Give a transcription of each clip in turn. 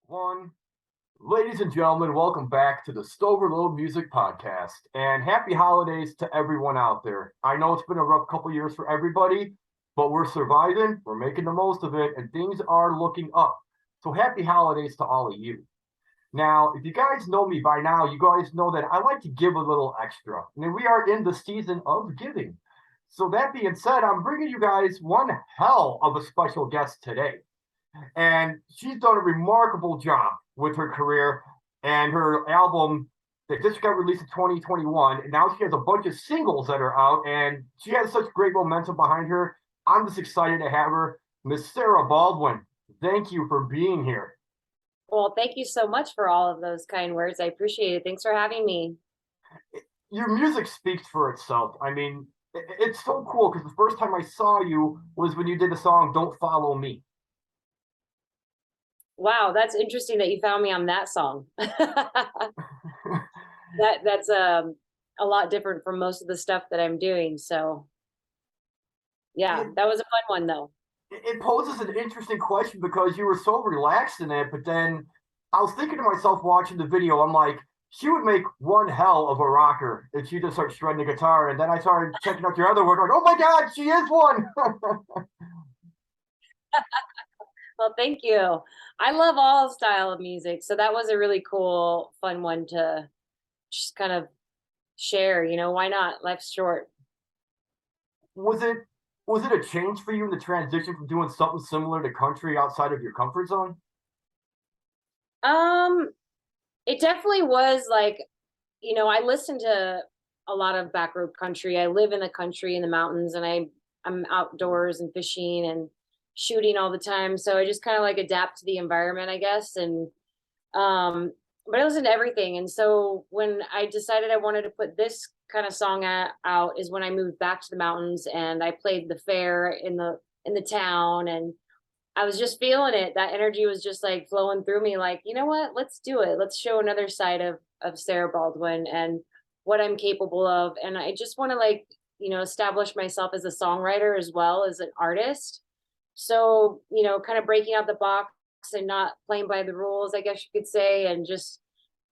One. Ladies and gentlemen, welcome back to the Stoverload Music Podcast, and happy holidays to everyone out there. I know it's been a rough couple years for everybody, but we're surviving, we're making the most of it, and things are looking up. So happy holidays to all of you. Now, if you guys know me by now, you guys know that I like to give a little extra. I mean, we are in the season of giving. So that being said, I'm bringing you guys one hell of a special guest today. And she's done a remarkable job with her career and her album that just got released in 2021. And now she has a bunch of singles that are out, and she has such great momentum behind her. I'm just excited to have her, Miss Sara Baldwin. Thank you for being here. Well, thank you so much for all of those kind words. I appreciate it. Thanks for having me. Your music speaks for itself. I mean, it's so cool because the first time I saw you was when you did the song Don't Follow Me. Wow, that's interesting that you found me on that song. That's a lot different from most of the stuff that I'm doing. So yeah, it, that was a fun one though. it poses an interesting question because you were so relaxed in it, but then I was thinking to myself watching the video, I'm like, she would make one hell of a rocker if she just starts shredding the guitar. And then I started checking out your other work, like, oh my God, she is one. Well, thank you. I love all style of music. So that was a really cool, fun one to just kind of share, why not? Life's short. was it was it a change for you in the transition from doing something similar to country outside of your comfort zone? Um, it definitely was like, I listen to a lot of backroad country. I live in the country in the mountains and I'm outdoors and fishing and shooting all the time. So I just kind of like adapt to the environment, I guess. And but I listen to everything. And so when I decided I wanted to put this kind of song out is when I moved back to the mountains and I played the fair in the town, and I was just feeling it. That energy was just like flowing through me. Like, you know what? Let's do it. Let's show another side of Sara Baldwin and what I'm capable of. And I just want to like, establish myself as a songwriter as well as an artist. So, kind of breaking out the box and not playing by the rules, I guess you could say, and just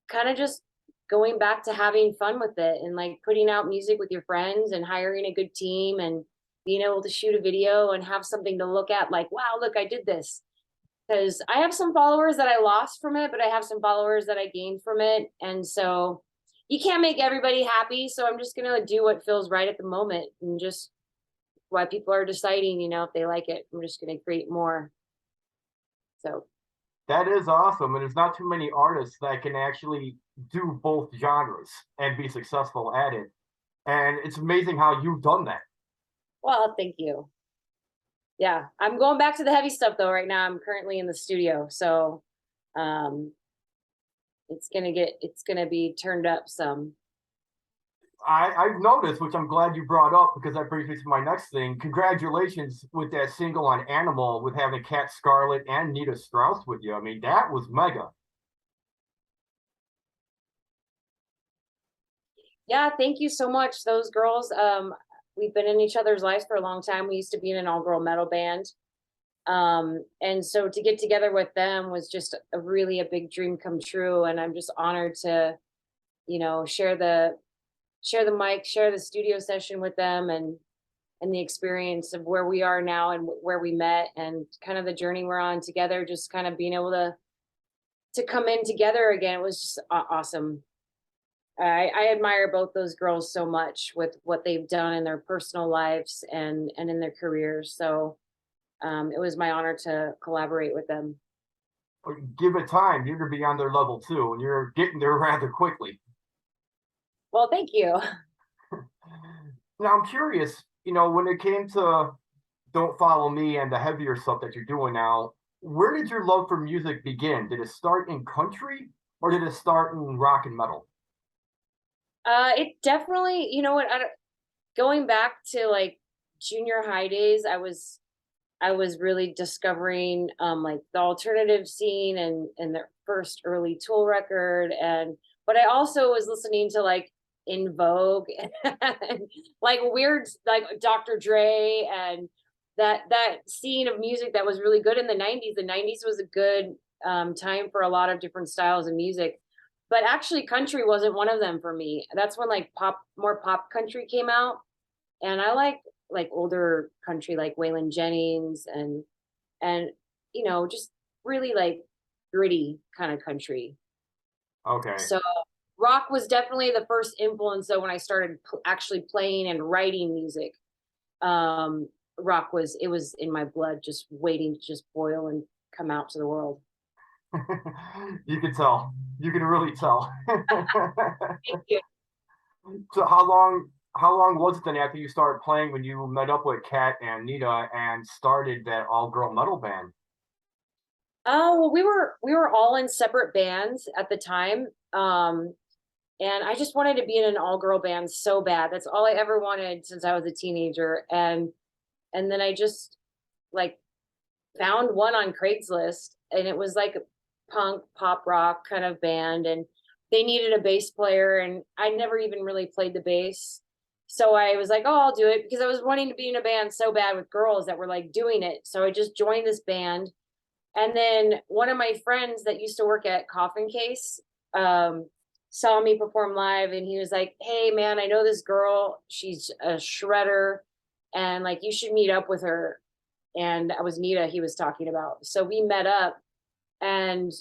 kind of just going back to having fun with it and like putting out music with your friends and hiring a good team and being able to shoot a video and have something to look at like, wow, look, I did this. Because I have some followers that I lost from it, but I have some followers that I gained from it. And so you can't make everybody happy. So I'm just going to do what feels right at the moment and just why people are deciding, if they like it. I'm just going to create more. So That is awesome, and there's not too many artists that can actually do both genres and be successful at it. And it's amazing how you've done that. well, thank you. Yeah, I'm going back to the heavy stuff though. Right now, I'm currently in the studio, so um, it's gonna be turned up some. I've noticed, which I'm glad you brought up because that brings me to my next thing. Congratulations with that single on Animal with having Kat Scarlett and Nita Strauss with you. I mean, that was mega. Yeah, thank you so much. Those girls, we've been in each other's lives for a long time. We used to be in an all-girl metal band, and so to get together with them was just a big dream come true. And I'm just honored to, share the mic, share the studio session with them, and the experience of where we are now and where we met and kind of the journey we're on together, just kind of being able to come in together again. It was just awesome. I admire both those girls so much with what they've done in their personal lives and in their careers. So it was my honor to collaborate with them. Give it time, you're gonna be on their level too, and you're getting there rather quickly. Well, thank you. Now I'm curious, when it came to Don't Follow Me and the heavier stuff that you're doing now, where did your love for music begin? Did it start in country or did it start in rock and metal? It definitely, going back to like junior high days, I was really discovering like the alternative scene and the first early Tool record, and but I also was listening to like In Vogue and like weird like Dr. Dre and that scene of music that was really good in the 90s. The 90s was a good time for a lot of different styles of music. But actually country wasn't one of them for me. That's when like more pop country came out. And I like older country like Waylon Jennings and just really like gritty kind of country. Okay. So rock was definitely the first influence though when I started actually playing and writing music. Um rock was in my blood, just waiting to just boil and come out to the world. You can tell. You can really tell. Thank you. So how long was it then after you started playing when you met up with Kat and Nita and started that all girl metal band? Oh, well, we were all in separate bands at the time. And I just wanted to be in an all-girl band so bad. That's all I ever wanted since I was a teenager. And then I just like found one on Craigslist, and it was like a punk pop rock kind of band, and they needed a bass player, and I never even really played the bass. So I was like, oh, I'll do it because I was wanting to be in a band so bad with girls that were like doing it. So I just joined this band. And then one of my friends that used to work at Coffin Case saw me perform live, and he was like, hey man, I know this girl, she's a shredder, and like you should meet up with her. And I was Nita he was talking about. So we met up, and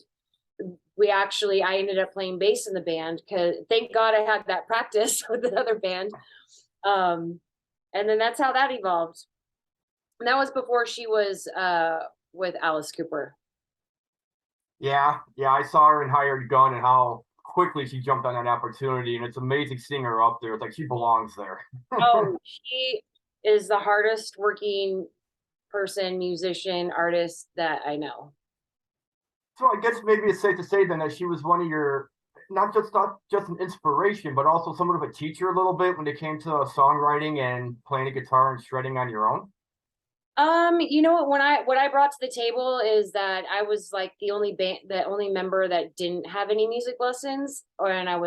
I ended up playing bass in the band because thank God I had that practice with the other band. Um, and then that's how that evolved. And that was before she was with Alice Cooper. Yeah, yeah, I saw her in Hired Gun and how quickly she jumped on that opportunity, and it's amazing seeing her up there. It's like she belongs there. Oh, she is the hardest working person, musician, artist that I know. So I guess maybe it's safe to say then that she was one of your not just an inspiration, but also somewhat of a teacher a little bit when it came to songwriting and playing a guitar and shredding on your own. You know what I brought to the table is that I was like the only member that didn't have any music lessons, and I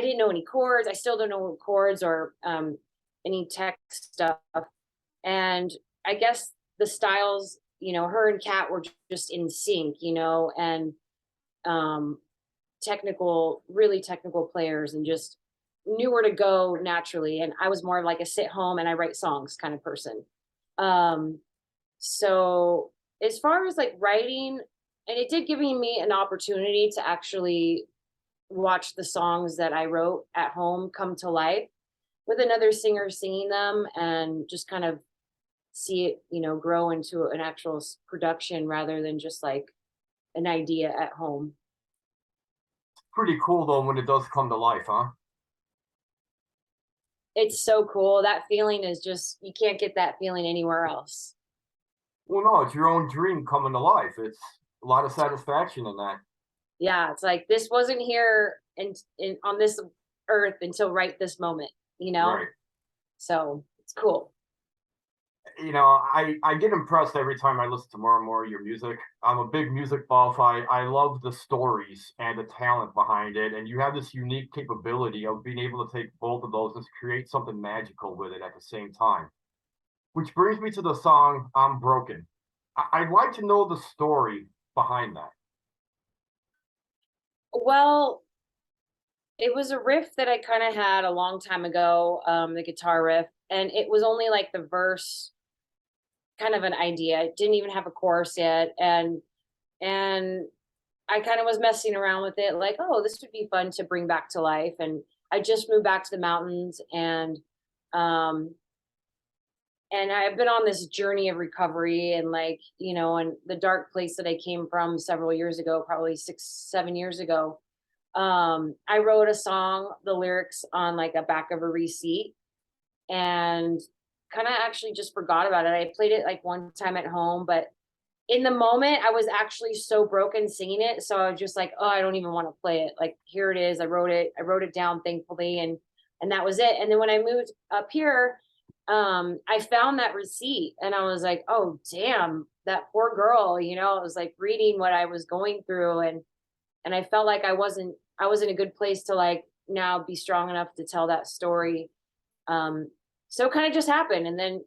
didn't know any chords. I still don't know chords or any tech stuff. And I guess the styles, her and Kat were just in sync, and um, really technical players, and just knew where to go naturally. And I was more like a sit home and I write songs kind of person. Um, so as far as like writing, and it did give me an opportunity to actually watch the songs that I wrote at home come to life with another singer singing them, and just kind of see it, grow into an actual production rather than just like an idea at home. Pretty cool though when it does come to life, huh? It's so cool. That feeling is just, you can't get that feeling anywhere else. Well, no, it's your own dream coming to life. It's a lot of satisfaction in that. Yeah, it's like this wasn't here on this earth until right this moment. Right. So it's cool. I get impressed every time I listen to more and more of your music. I'm a big music buff. I love the stories and the talent behind it. And you have this unique capability of being able to take both of those and create something magical with it at the same time. Which brings me to the song I'm Broken. I'd like to know the story behind that. Well, it was a riff that I kind of had a long time ago, the guitar riff, and it was only like the verse, kind of an idea. It didn't even have a chorus yet, and I kind of was messing around with it, like, oh, this would be fun to bring back to life. And I just moved back to the mountains, um, and I've been on this journey of recovery, and like, and the dark place that I came from several years ago, probably 6, 7 years ago. I wrote a song, the lyrics on like a back of a receipt, and kind of actually just forgot about it. I played it like one time at home, but in the moment I was actually so broken singing it. So I was just like, oh, I don't even want to play it. Like, here it is. I wrote it down thankfully. And that was it. And then when I moved up here, I found that receipt, and I was like, oh, damn, that poor girl, I was like reading what I was going through, and I felt like I was in a good place to like now be strong enough to tell that story. So it kind of just happened. And then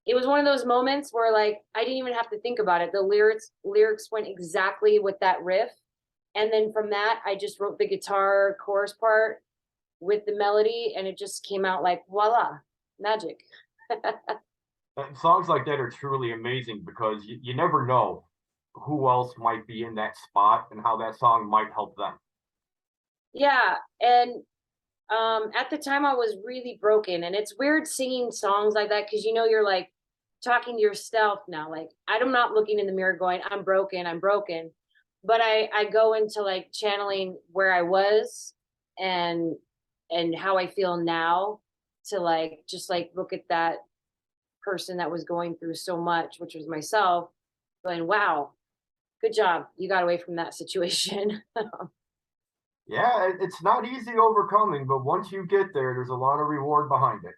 it was one of those moments where like I didn't even have to think about it. The lyrics went exactly with that riff. And then from that, I just wrote the guitar chorus part with the melody, and it just came out like voila, magic. And songs like that are truly amazing because you never know who else might be in that spot and how that song might help them. Yeah. And at the time I was really broken, and it's weird singing songs like that because you're like talking to yourself now. Like I'm not looking in the mirror going, I'm broken. But I go into like channeling where I was and how I feel now to like just like look at that person that was going through so much, which was myself, going, wow, good job. You got away from that situation. Yeah, it's not easy overcoming, but once you get there, there's a lot of reward behind it.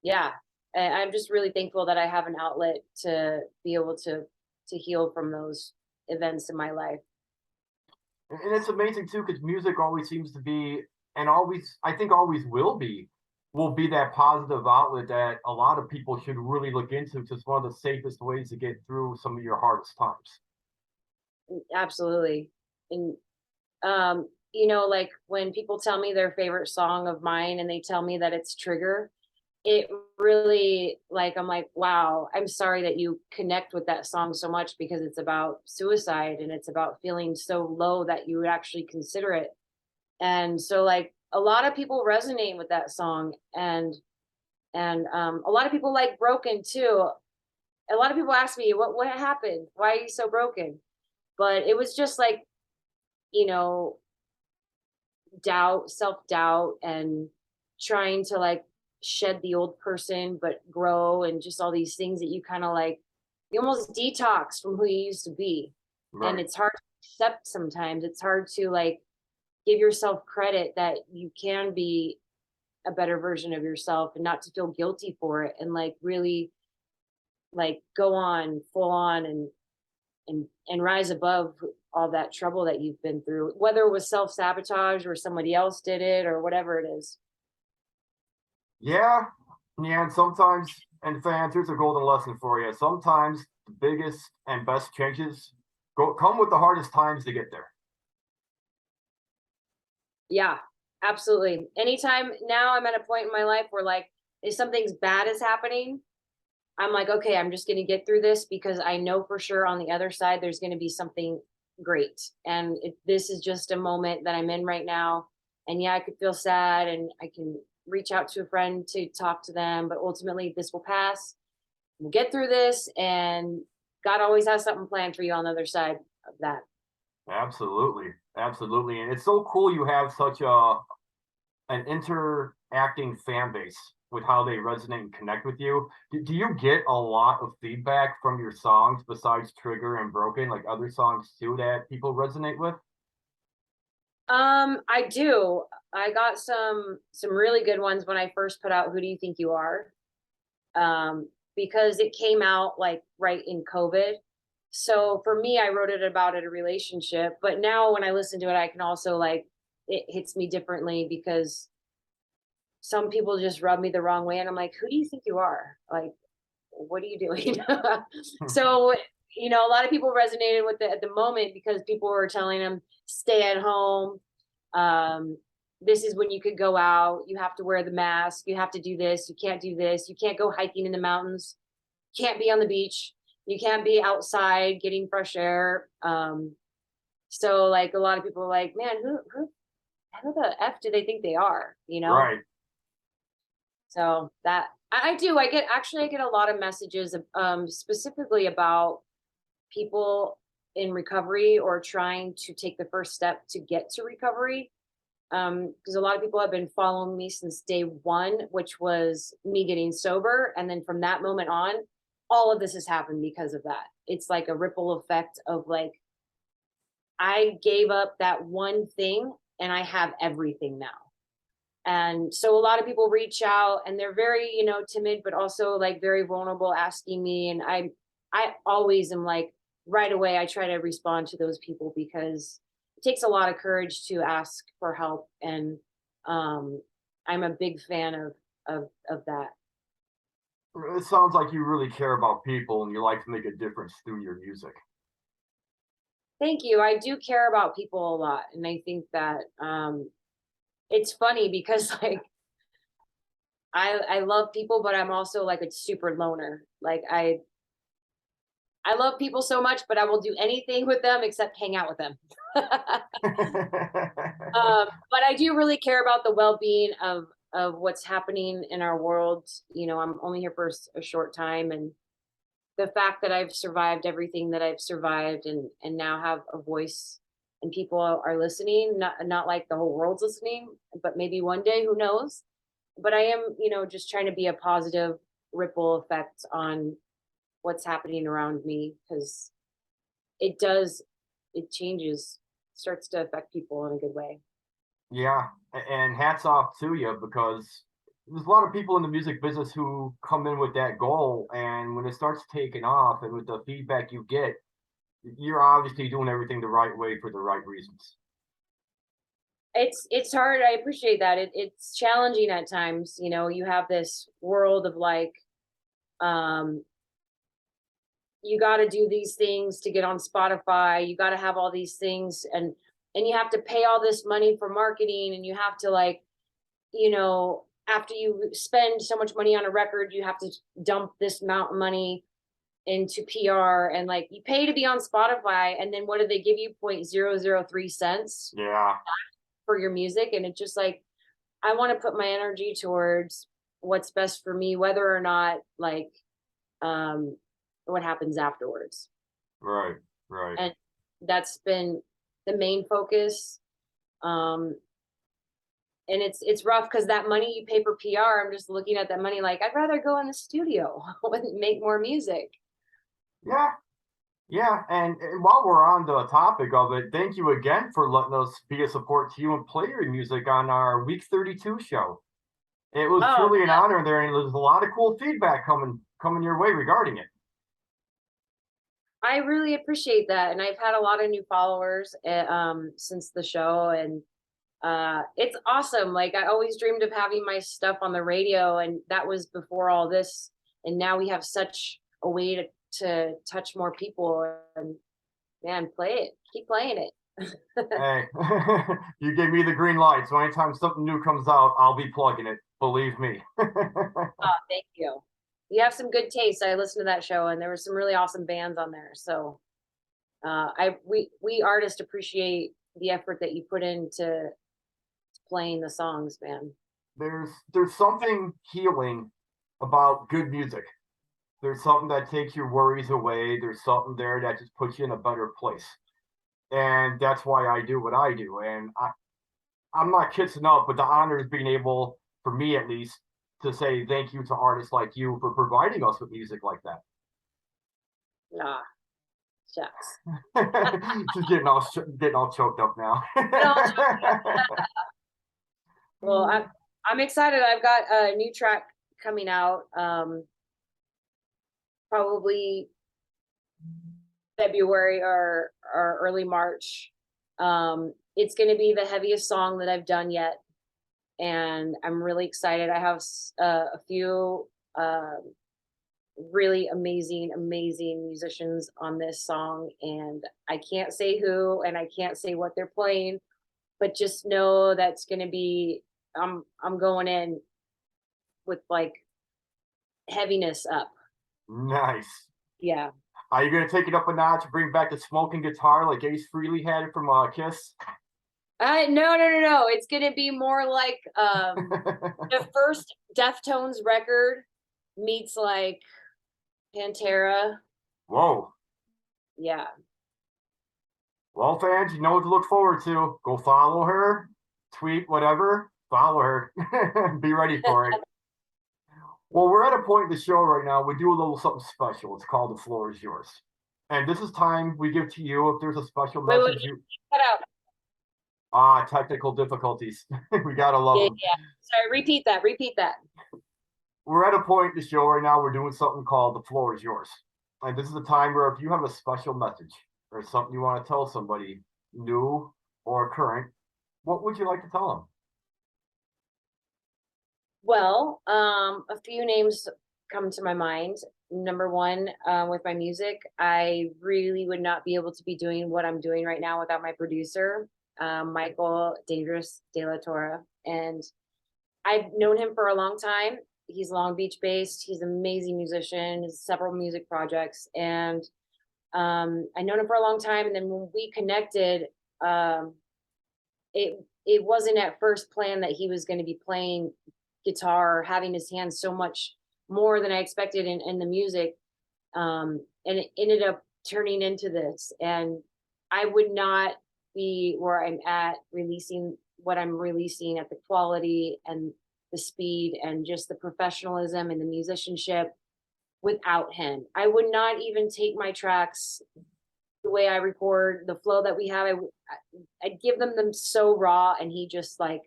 Yeah. And I'm just really thankful that I have an outlet to be able to heal from those events in my life. And it's amazing too, because music always seems to be, and always, I think always will be that positive outlet that a lot of people should really look into. It's one of the safest ways to get through some of your hardest times. Absolutely. And like when people tell me their favorite song of mine and they tell me that it's Trigger, it really like I'm like, wow, I'm sorry that you connect with that song so much because it's about suicide and it's about feeling so low that you would actually consider it. And so like a lot of people resonate with that song, and a lot of people like Broken too. A lot of people ask me what happened? Why are you so broken? But it was just like, you know, doubt, self-doubt, and trying to like shed the old person but grow, and just all these things that you kind of like you almost detox from who you used to be. And Right. it's hard to accept sometimes. It's hard to like give yourself credit that you can be a better version of yourself and not to feel guilty for it, and like really like go on full on and rise above all that trouble that you've been through, whether it was self-sabotage or somebody else did it or whatever it is. Yeah. Yeah. And sometimes, and fans, here's a golden lesson for you. Sometimes the biggest and best changes come with the hardest times to get there. Yeah, absolutely. Anytime now I'm at a point in my life where like if something's bad is happening, I'm like, okay, I'm just going to get through this because I know for sure on the other side there's going to be something great. And this is just a moment that I'm in right now. And yeah, I could feel sad and I can reach out to a friend to talk to them, but ultimately this will pass. We'll get through this, and God always has something planned for you on the other side of that. Absolutely. Absolutely. And it's so cool you have such an interacting fan base with how they resonate and connect with you. Do you get a lot of feedback from your songs besides Trigger and Broken, like other songs too that people resonate with? I do. I got some really good ones when I first put out Who Do You Think You Are? Because it came out like right in COVID. So for me, I wrote it about a relationship, but now when I listen to it, I can also like it hits me differently because some people just rub me the wrong way, and I'm like, who do you think you are? Like, what are you doing? So, a lot of people resonated with it at the moment because people were telling them, stay at home. Um, this is when you could go out. You have to wear the mask. You have to do this. You can't do this. You can't go hiking in the mountains. You can't be on the beach. You can't be outside getting fresh air. So like a lot of people are like, man, who the F do they think they are? Right. So that I do. I get a lot of messages specifically about people in recovery or trying to take the first step to get to recovery. Because a lot of people have been following me since day one, which was me getting sober. And then from that moment on, all of this has happened because of that. It's like a ripple effect of like, I gave up that one thing and I have everything now. And so a lot of people reach out and they're very, timid, but also like very vulnerable, asking me. And I always am like, right away, I try to respond to those people because it takes a lot of courage to ask for help. And I'm a big fan of that. It sounds like you really care about people and you like to make a difference through your music. Thank you. I do care about people a lot, and I think that it's funny because like I love people, but I'm also like a super loner. Like I love people so much, but I will do anything with them except hang out with them. But I do really care about the well-being of what's happening in our world. You know, I'm only here for a short time, and the fact that I've survived everything that I've survived, and now have a voice, and people are listening, not like the whole world's listening, but maybe one day, who knows? But I am, just trying to be a positive ripple effect on what's happening around me, because it does, it changes, starts to affect people in a good way. Yeah, and hats off to you because there's a lot of people in the music business who come in with that goal, and when it starts taking off, and with the feedback you get, you're obviously doing everything the right way for the right reasons. It's hard. I appreciate that. It's challenging at times. You have this world of like, um, you got to do these things to get on Spotify. You got to have all these things, and you have to pay all this money for marketing, and you have to like, after you spend so much money on a record, you have to dump this amount of money into PR, and like you pay to be on Spotify, and then what do they give you? 0.003 cents Yeah, for your music. And it's just like, I want to put my energy towards what's best for me, whether or not like um what happens afterwards. right, right. And that's been the main focus. Um and it's rough because that money you pay for PR, I'm just looking at that money like I'd rather go in the studio and make more music. Yeah, yeah. And while we're on the topic of it, thank you again for letting us be a support to you and play your music on our Week 32 show. It was Oh, truly an honor there, and there's a lot of cool feedback coming your way regarding it. I really appreciate that. And I've had a lot of new followers since the show. And it's awesome. Like I always dreamed of having my stuff on the radio, and that was before all this. And now we have such a way to touch more people. And man, play it. Keep playing it. Hey, you gave me the green light, so anytime something new comes out, I'll be plugging it. Believe me. Oh, thank you. You have some good taste. I listened to that show, and there were some really awesome bands on there. So we artists appreciate the effort that you put into playing the songs, man. There's something healing about good music. There's something that takes your worries away. There's something there that just puts you in a better place. And that's why I do what I do. And I'm not kissing up, but the honor is being able, for me at least, to say thank you to artists like you for providing us with music like that. Ah, shucks. Just getting all choked up now. Well, I'm excited. I've got a new track coming out, probably February or early March. It's going to be the heaviest song that I've done yet, and I'm really excited. I have a few really amazing musicians on this song, and I can't say who, and I can't say what they're playing, but just know that's going to be, I'm going in with like heaviness up. Nice. Yeah. Are you gonna take it up a notch, bring back the smoking guitar like Ace Frehley had it from Kiss? No. It's gonna be more like the first Deftones record meets like Pantera. Whoa. Yeah. Well, fans, you know what to look forward to. Go follow her, tweet, whatever. Follow her. Be ready for it. Well, we're at a point in the show right now. We do a little something special. It's called The Floor is Yours. And this is time we give to you if there's a special message you Cut out. technical difficulties. We gotta love them. Yeah. Sorry, repeat that. Repeat that. We're at a point in the show right now. We're doing something called The Floor is Yours. And this is a time where if you have a special message or something you want to tell somebody, new or current, what would you like to tell them? Well, a few names come to my mind. Number one, with my music, I really would not be able to be doing what I'm doing right now without my producer, Michael Dangerous De La Torre. And I've known him for a long time. He's Long Beach based. He's an amazing musician. Has several music projects, and I known him for a long time. And then when we connected, um, it wasn't at first planned that he was going to be playing guitar, having his hands so much more than I expected in the music. And it ended up turning into this. And I would not be where I'm at releasing what I'm releasing at the quality and the speed and just the professionalism and the musicianship without him. I would not even take my tracks the way I record, the flow that we have. I'd give them so raw, and he just like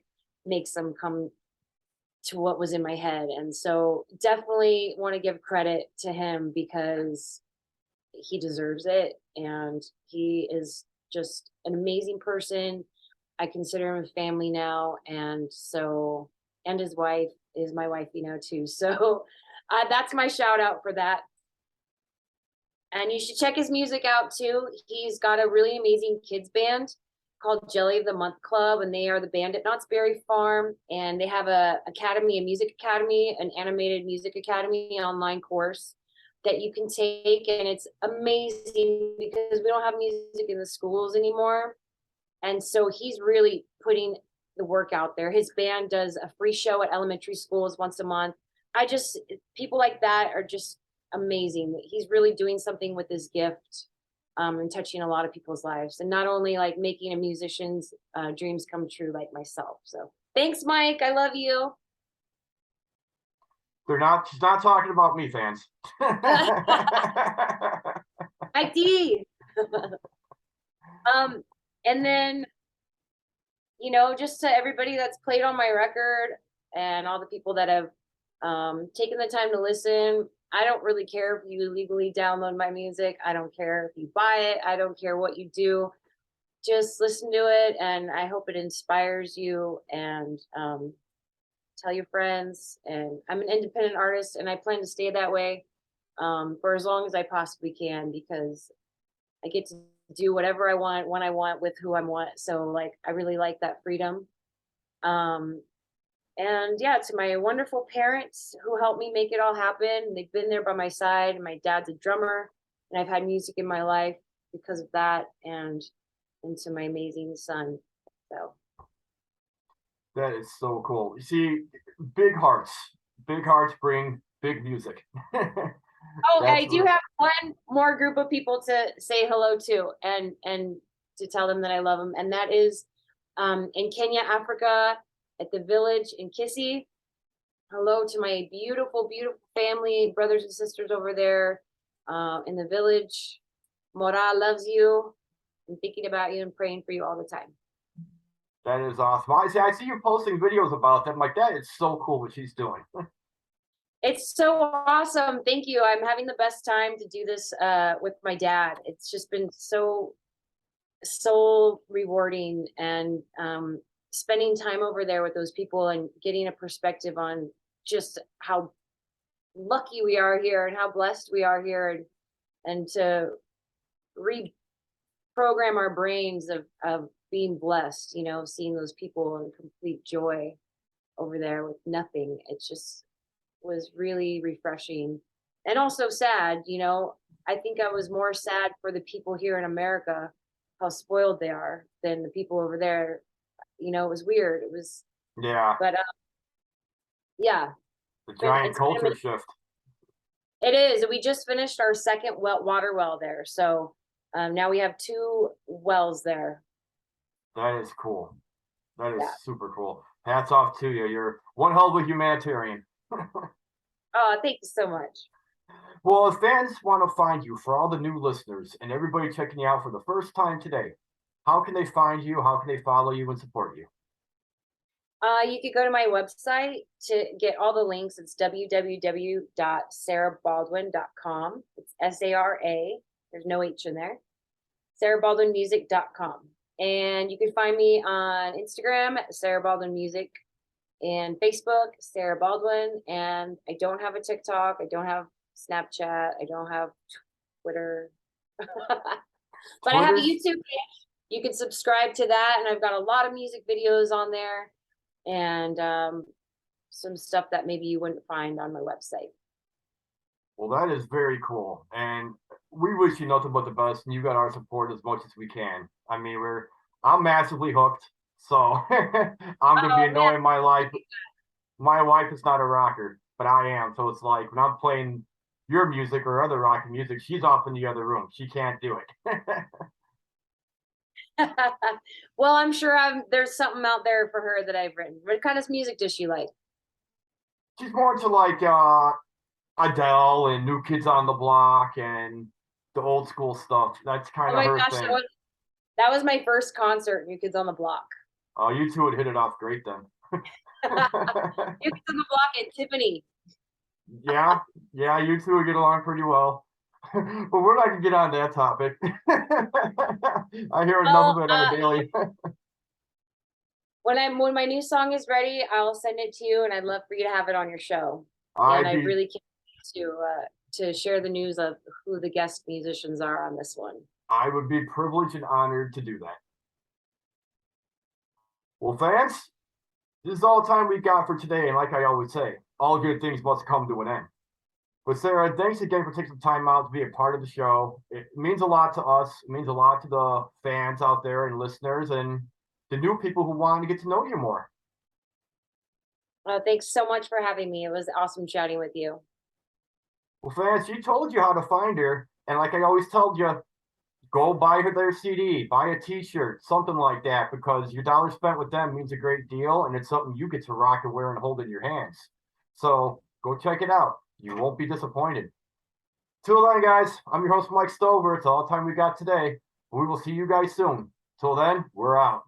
makes them come to what was in my head. And so definitely want to give credit to him because he deserves it. And he is just an amazing person. I consider him family now. And so, and his wife is my wife, too. So that's my shout out for that. And you should check his music out too. He's got a really amazing kids band called Jelly of the Month Club, and they are the band at Knott's Berry Farm. And they have a music academy, an animated music academy online course that you can take. And it's amazing because we don't have music in the schools anymore. And so he's really putting the work out there. His band does a free show at elementary schools once a month. People like that are just amazing. He's really doing something with his gift, and touching a lot of people's lives, and not only like making a musician's dreams come true like myself. So thanks, Mike. I love you. She's not talking about me, fans. Mike D. And then, just to everybody that's played on my record and all the people that have taken the time to listen. I don't really care if you illegally download my music. I don't care if you buy it. I don't care what you do. Just listen to it, and I hope it inspires you, and tell your friends. And I'm an independent artist, and I plan to stay that way for as long as I possibly can, because I get to do whatever I want, when I want, with who I want. So like, I really like that freedom. And yeah, to my wonderful parents who helped me make it all happen. They've been there by my side. And my dad's a drummer, and I've had music in my life because of that. And to my amazing son. So that is so cool. You see, big hearts bring big music. oh, I do have one more group of people to say hello to, and to tell them that I love them. And that is in Kenya, Africa, at the village in Kissy. Hello to my beautiful, beautiful family, brothers and sisters over there in the village. Mora loves you. I'm thinking about you and praying for you all the time. That is awesome. I see you posting videos about them. Like, that is so cool what she's doing. It's so awesome. Thank you. I'm having the best time to do this with my dad. It's just been so rewarding, and spending time over there with those people and getting a perspective on just how lucky we are here and how blessed we are here, and to reprogram our brains of being blessed, seeing those people in complete joy over there with nothing. It just was really refreshing, and also sad. I think I was more sad for the people here in America, how spoiled they are, than the people over there. It was weird. It was, yeah, but yeah, the giant culture shift. It is. We just finished our second water well there, so now we have 2 wells there. That is cool. That is super cool. Hats off to you. You're one hell of a humanitarian. Oh, thank you so much. Well, if fans want to find you, for all the new listeners and everybody checking you out for the first time today, how can they find you? How can they follow you and support you? You could go to my website to get all the links. It's www.sarabaldwin.com. It's SARA. There's no H in there. SaraBaldwinMusic.com. And you can find me on Instagram at Sara Baldwin Music. and Facebook, Sara Baldwin. And I don't have a TikTok. I don't have Snapchat. I don't have Twitter. But I have a Twitter's YouTube page. You can subscribe to that, and I've got a lot of music videos on there, and some stuff that maybe you wouldn't find on my website. Well, that is very cool, and we wish you nothing but the best. And you got our support as much as we can. I mean, I'm massively hooked, so I'm gonna be Oh man, enjoying my life. My wife is not a rocker, but I am. So it's like when I'm playing your music or other rock music, she's off in the other room. She can't do it. well, I'm sure there's something out there for her that I've written. What kind of music does she like? She's more into like Adele and New Kids on the Block and the old school stuff. That's kind Oh of my her gosh, thing. that was my first concert, New Kids on the Block. Oh, you two would hit it off great then. New Kids on the Block at Tiffany. Yeah, yeah, you two would get along pretty well. But we're not gonna get on that topic. I hear enough Well, of it on a daily. when my new song is ready, I'll send it to you, and I'd love for you to have it on your show. And I'd I be really can't wait to share the news of who the guest musicians are on this one. I would be privileged and honored to do that. Well, fans, this is all the time we got for today, and like I always say, all good things must come to an end. But Sara, thanks again for taking some time out to be a part of the show. It means a lot to us. It means a lot to the fans out there and listeners and the new people who want to get to know you more. Thanks so much for having me. It was awesome chatting with you. Well, fans, she told you how to find her, and like I always told you, go buy her their CD, buy a T-shirt, something like that, because your dollar spent with them means a great deal, and it's something you get to rock and wear and hold in your hands. So go check it out. You won't be disappointed. Till then, guys, I'm your host, Mike Stover. It's all the time we got today. We will see you guys soon. Till then, we're out.